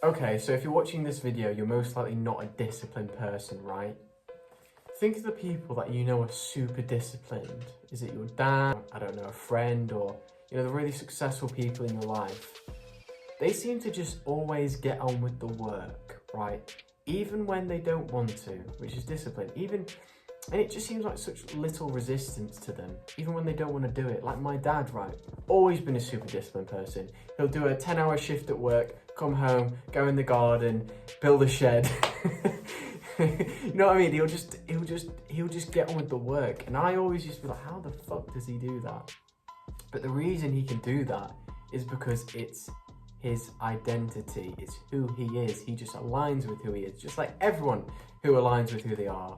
Okay, so if you're watching this video, you're most likely not a disciplined person, right? Think of the people that you know are super disciplined. Is it your dad, I don't know, a friend, or, the really successful people in your life? They seem to just always get on with the work, right? Even when they don't want to, which is discipline. And it just seems like such little resistance to them, even when they don't want to do it. Like my dad, right? Always been a super disciplined person. He'll do a 10-hour shift at work, come home, go in the garden, build a shed. You know what I mean? He'll just get on with the work. And I always used to be like, how the fuck does he do that? But the reason he can do that is because it's his identity. It's who he is. He just aligns with who he is, just like everyone who aligns with who they are.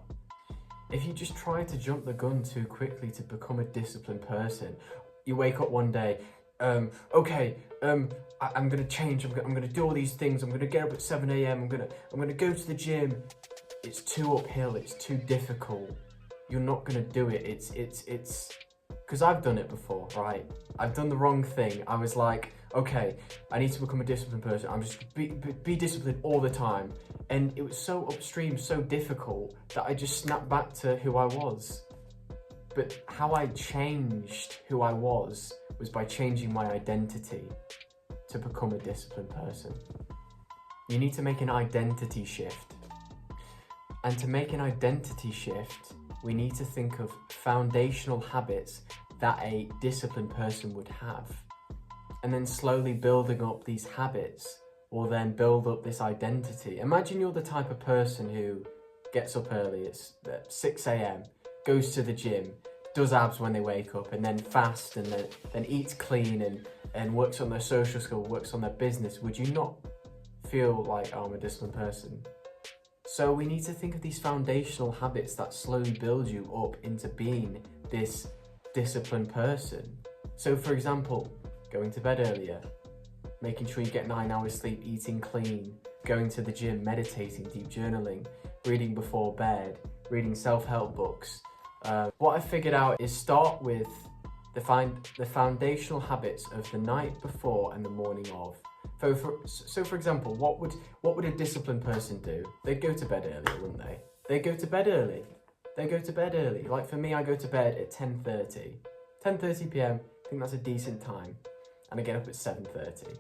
If you just try to jump the gun too quickly to become a disciplined person, you wake up one day, I'm gonna change, I'm gonna do all these things, I'm gonna get up at 7 a.m, I'm gonna go to the gym. It's too uphill, it's too difficult. You're not gonna do it. It's because I've done it before, right? I've done the wrong thing. I was like, okay, I need to become a disciplined person. I'm just be disciplined all the time. And it was so upstream, so difficult that I just snapped back to who I was. But how I changed who I was by changing my identity to become a disciplined person. You need to make an identity shift. And to make an identity shift, we need to think of foundational habits that a disciplined person would have. And then slowly building up these habits will then build up this identity. Imagine you're the type of person who gets up early, it's 6 a.m, goes to the gym, does abs when they wake up, and then fasts, and then eats clean and works on their social skill, works on their business. Would you not feel like, oh, I'm a disciplined person? So we need to think of these foundational habits that slowly build you up into being this disciplined person. So for example, going to bed earlier, making sure you get 9 hours sleep, eating clean, going to the gym, meditating, deep journaling, reading before bed, reading self-help books. What I figured out is start with the foundational habits of the night before and the morning of. So for example, what would a disciplined person do? They'd go to bed earlier, wouldn't they? They'd go to bed early. Like for me, I go to bed at 10:30. 10:30 p.m, I think that's a decent time. And I get up at 7:30.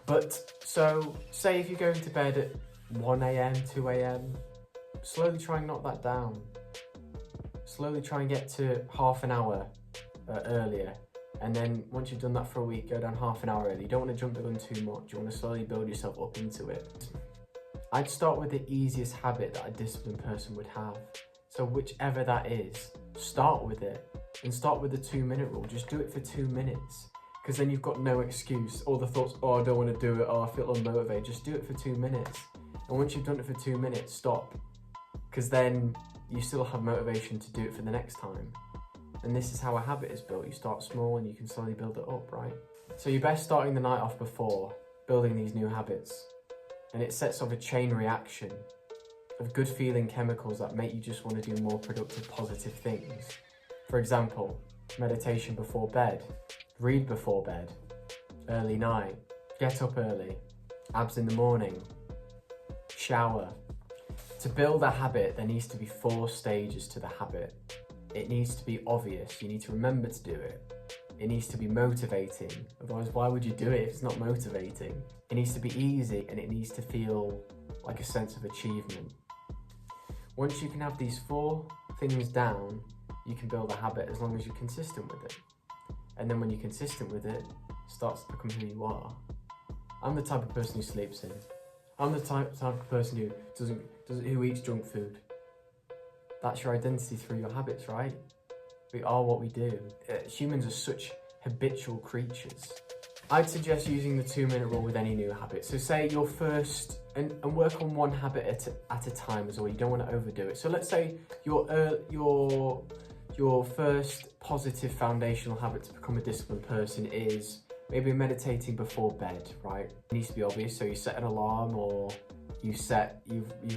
But so say if you're going to bed at 1 a.m, 2 a.m, slowly try and knock that down. Slowly try and get to half an hour earlier. And then once you've done that for a week, go down half an hour early. You don't want to jump the gun too much. You want to slowly build yourself up into it. I'd start with the easiest habit that a disciplined person would have. So whichever that is, start with it. And start with the 2-minute rule. Just do it for 2 minutes. Because then you've got no excuse. All the thoughts, oh, I don't want to do it. Oh, I feel unmotivated. Just do it for 2 minutes. And once you've done it for 2 minutes, stop. Because then you still have motivation to do it for the next time. And this is how a habit is built. You start small and you can slowly build it up, right? So you're best starting the night off before building these new habits. And it sets off a chain reaction of good feeling chemicals that make you just want to do more productive, positive things. For example, meditation before bed, read before bed, early night, get up early, abs in the morning, shower. To build a habit, there needs to be 4 stages to the habit. It needs to be obvious. You need to remember to do it. It needs to be motivating. Otherwise, why would you do it if it's not motivating? It needs to be easy, and it needs to feel like a sense of achievement. Once you can have these 4 things down, you can build a habit as long as you're consistent with it. And then when you're consistent with it, it starts to become who you are. I'm the type of person who sleeps in. I'm the type of person who eats junk food. That's your identity through your habits, right? We are what we do. Humans are such habitual creatures. I'd suggest using the 2-minute rule with any new habit. So say your first, and work on one habit at a time as well. You don't want to overdo it. So let's say your first positive foundational habit to become a disciplined person is maybe meditating before bed, right? It needs to be obvious. So you set an alarm, or you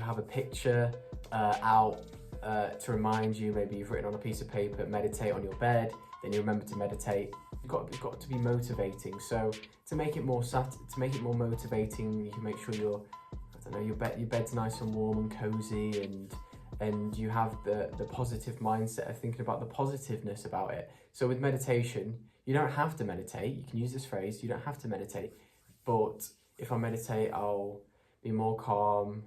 have a picture out to remind you. Maybe you've written on a piece of paper, meditate on your bed. then you remember to meditate. It's got to be motivating. So to make it more motivating, you can make sure your bed's nice and warm and cozy, and you have the positive mindset of thinking about the positiveness about it. So with meditation, you don't have to meditate. You can use this phrase, you don't have to meditate. But if I meditate, I'll be more calm.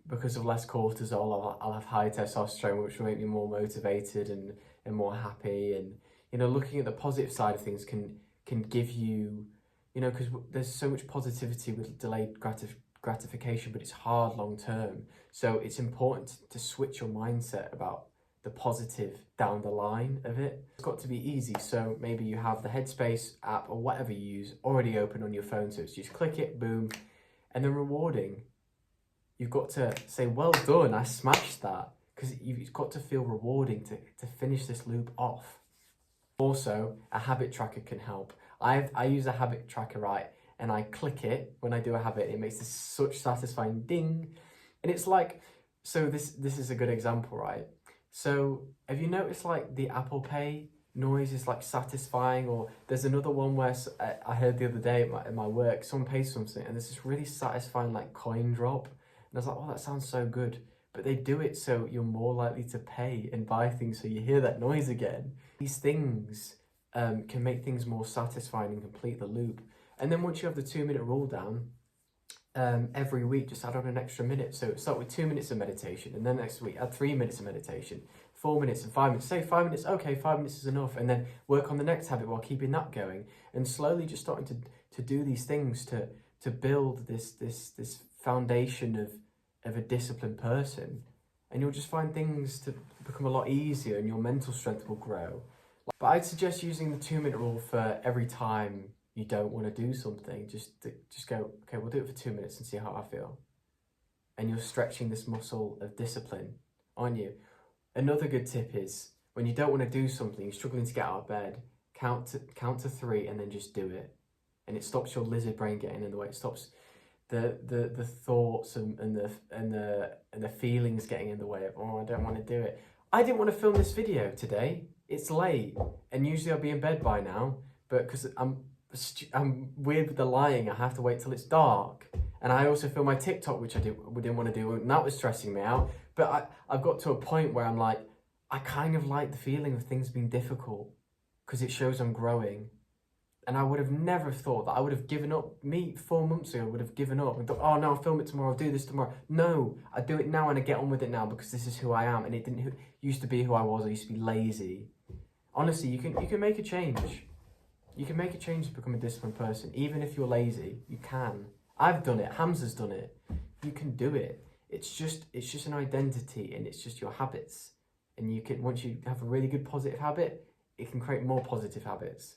Because of less cortisol, I'll have high testosterone, which will make me more motivated and more happy. And, you know, looking at the positive side of things can give you, you know, because there's so much positivity with delayed gratification, but it's hard long term. So it's important to switch your mindset about the positive down the line of it. It's got to be easy. So maybe you have the Headspace app or whatever you use already open on your phone. So it's just click it, boom, and then rewarding. You've got to say, well done, I smashed that. Because it's got to feel rewarding to finish this loop off. Also, a habit tracker can help. I use a habit tracker, right? And I click it when I do a habit. It makes this such satisfying ding. And it's like, so this is a good example, right? So have you noticed like the Apple Pay noise is like satisfying? Or there's another one where I heard the other day at my work, someone pays something and there's this really satisfying like coin drop. And I was like, oh, that sounds so good. But they do it so you're more likely to pay and buy things, so you hear that noise again. These things can make things more satisfying and complete the loop. And then once you have the 2-minute rule down, every week just add on an extra minute. So start with 2 minutes of meditation, and then next week add 3 minutes of meditation, 4 minutes and 5 minutes. Say 5 minutes, okay, 5 minutes is enough. And then work on the next habit while keeping that going. And slowly just starting to do these things to build this foundation of a disciplined person, and you'll just find things to become a lot easier and your mental strength will grow. But I'd suggest using the 2-minute rule for every time you don't want to do something. Just go, okay, we'll do it for 2 minutes and see how I feel. And you're stretching this muscle of discipline, aren't you? Another good tip is when you don't want to do something, you're struggling to get out of bed, count to 3 and then just do it. And it stops your lizard brain getting in the way. It stops the thoughts and the feelings getting in the way of, oh, I don't want to do it. I didn't want to film this video today. It's late, and usually I'll be in bed by now, but because I'm weird with the lying, I have to wait till it's dark. And I also film my TikTok, which we didn't want to do, and that was stressing me out. But I've got to a point where I'm like, I kind of like the feeling of things being difficult because it shows I'm growing. And I would have never thought that I would have given up. Me 4 months ago would have given up and thought, oh no, I'll film it tomorrow, I'll do this tomorrow. No, I do it now and I get on with it now because this is who I am. And it didn't used to be who I was. I used to be lazy. Honestly, you can make a change. You can make a change to become a disciplined person. Even if you're lazy, you can. I've done it. Hamza's done it. You can do it. It's just an identity, and it's just your habits. And you can, once you have a really good positive habit, it can create more positive habits.